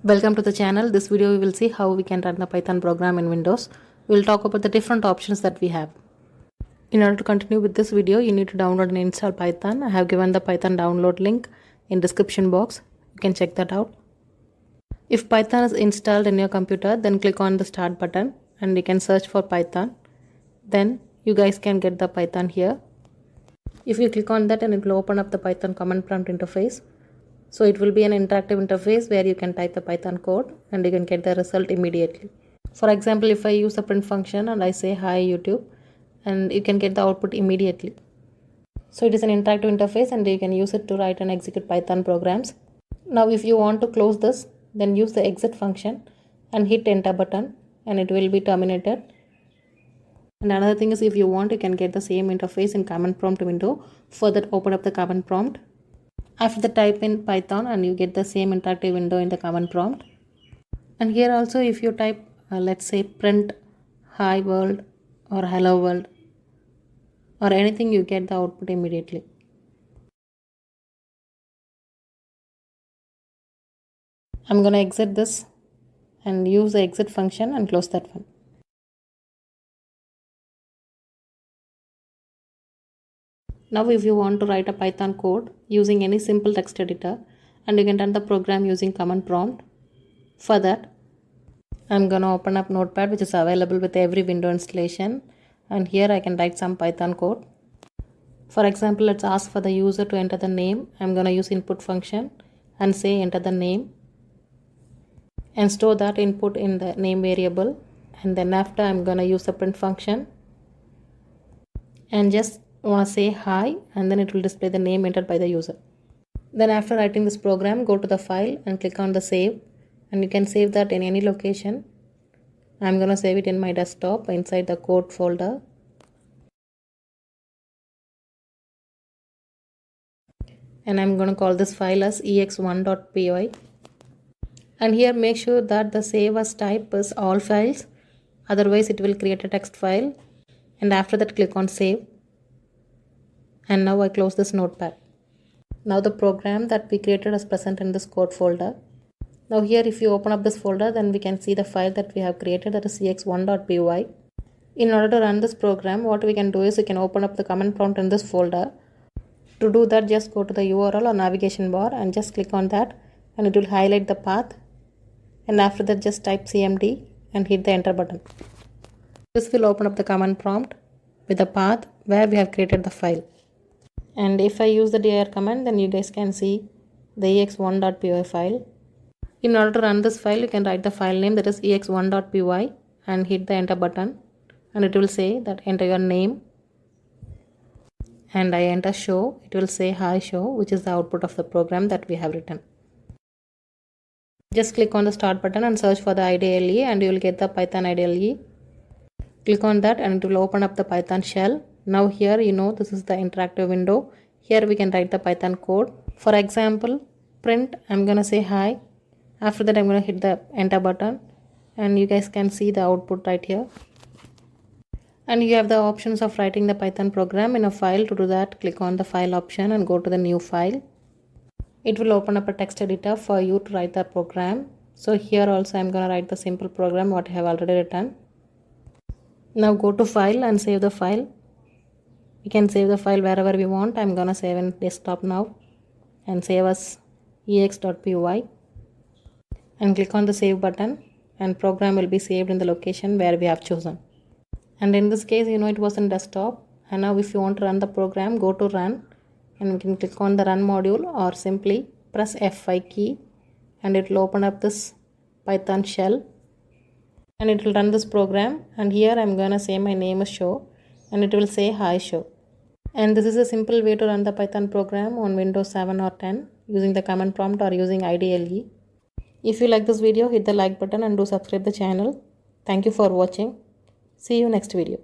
Welcome to the channel. This video we will see how we can run the Python program in Windows. We will talk about the different options that we have. In order to continue with this video, you need to download and install Python. I have given the Python download link in description box. You can check that out. If Python is installed in your computer, then click on the start button and you can search for Python. Then you guys can get the Python here. If you click on that, and it will open up the Python command prompt interface. So it will be an interactive interface where you can type the Python code and you can get the result immediately. For example, if I use the print function and I say hi YouTube, and you can get the output immediately. So it is an interactive interface and you can use it to write and execute Python programs. Now if you want to close this, then use the exit function and hit enter button and it will be terminated. And another thing is, if you want, you can get the same interface in command prompt window. For that, open up the command prompt. After that, type in Python and you get the same interactive window in the command prompt. And here also, if you type let's say print hi world or hello world or anything, you get the output immediately. I'm going to exit this and use the exit function and close that one. Now if you want to write a Python code using any simple text editor, and you can run the program using command prompt. For that, I'm going to open up Notepad, which is available with every window installation, and here I can write some Python code. For example, let's ask for the user to enter the name. I'm going to use input function and say enter the name and store that input in the name variable, and then after I'm going to use the print function and just want to say hi, and then it will display the name entered by the user. Then after writing this program, go to the file and click on the save, and you can save that in any location. I'm going to save it in my desktop inside the code folder. And I'm going to call this file as ex1.py. And here make sure that the save as type is all files, otherwise it will create a text file. And after that, click on save. And now I close this notepad. Now the program that we created is present in this code folder. Now here, if you open up this folder, then we can see the file that we have created, that is ex1.py. In order to run this program, what we can do is we can open up the command prompt in this folder. To do that, just go to the URL or navigation bar and just click on that, and it will highlight the path. And after that, just type cmd and hit the enter button. This will open up the command prompt with the path where we have created the file. And if I use the dir command, then you guys can see the ex1.py file. In order to run this file, you can write the file name, that is ex1.py, and hit the enter button, and it will say that enter your name, and I enter show. It will say hi show, which is the output of the program that we have written. Just click on the start button and search for the IDLE, and you will get the Python IDLE. Click on that and it will open up the Python shell. Now here, this is the interactive window. Here we can write the Python code. For example, print, I'm going to say hi. After that, I'm going to hit the enter button, and you guys can see the output right here. And you have the options of writing the Python program in a file. To do that, click on the file option and go to the new file. It will open up a text editor for you to write the program. So here also I'm going to write the simple program what I have already written. Now go to file and save the file. We can save the file wherever we want. I'm going to save in desktop now and save as ex.py, and click on the save button, and program will be saved in the location where we have chosen. And in this case, it was in desktop. And now if you want to run the program, go to run, and you can click on the run module or simply press F5 key, and it will open up this Python shell and it will run this program. And here I'm going to say my name is show, and it will say hi show. And this is a simple way to run the Python program on Windows 7 or 10 using the command prompt or using IDLE. If you like this video, hit the like button and do subscribe the channel. Thank you for watching. See you next video.